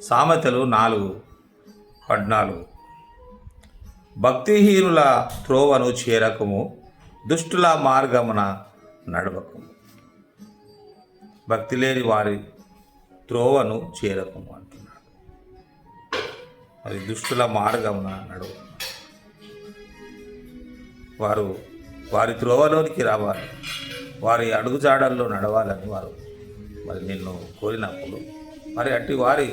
సామెతలు 4:14. భక్తిహీనుల త్రోవను చేరకము, దుష్టుల మార్గమున నడవకము. భక్తి లేని వారి త్రోవను చేరకము అంటున్నాడు. మరి దుష్టుల మార్గమున నడవకము. వారి త్రోవలోనికి రావాలి, వారి అడుగుజాడల్లో నడవాలని వారు మరి నిన్ను కోరినప్పుడు, మరి అట్టి వారి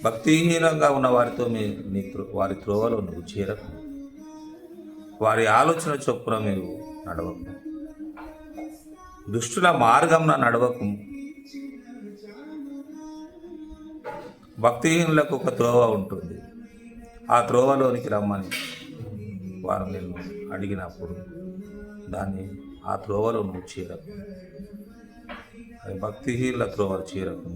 భక్తిహీనంగా ఉన్న వారితో వారి త్రోవలో నువ్వు చేరకు, వారి ఆలోచన చొప్పున మీరు నడవకు, దుష్టుల మార్గంన నడవకు. భక్తిహీనులకు ఒక త్రోవ ఉంటుంది, ఆ త్రోవలోనికి రమ్మని వారు నిన్ను అడిగినప్పుడు ఆ త్రోవలో నువ్వు చేరకు. అది భక్తిహీనుల త్రోవలు చేరకు.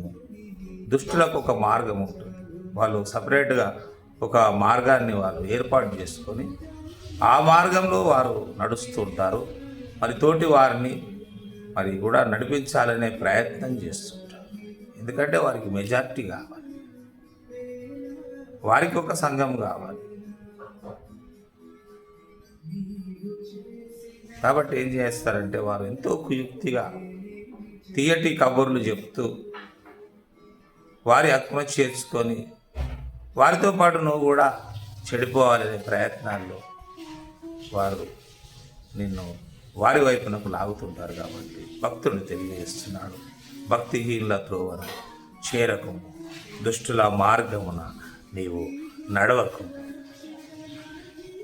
దుష్టులకు ఒక మార్గం ఉంటుంది, వాళ్ళు సపరేట్గా ఒక మార్గాన్ని వాళ్ళు ఏర్పాటు చేసుకొని ఆ మార్గంలో వారు నడుస్తుంటారు. మరి తోటి వారిని మరి కూడా నడిపించాలనే ప్రయత్నం చేస్తుంటారు. ఎందుకంటే వారికి మెజారిటీ కావాలి, వారికి ఒక సంఘం కావాలి. కాబట్టి ఏం చేస్తారంటే వారు ఎంతో కుయుక్తిగా తీయటి కబుర్లు చెప్తూ వారి హక్కును చేర్చుకొని వారితో పాటు నువ్వు కూడా చెడిపోవాలనే ప్రయత్నాల్లో వారు నిన్ను వారి వైపునకు లాగుతుంటారు. కాబట్టి భక్తుడు తెలియజేస్తున్నాడు, భక్తిహీనుల త్రోవను చేరకము, దుష్టుల మార్గమున నీవు నడవకము.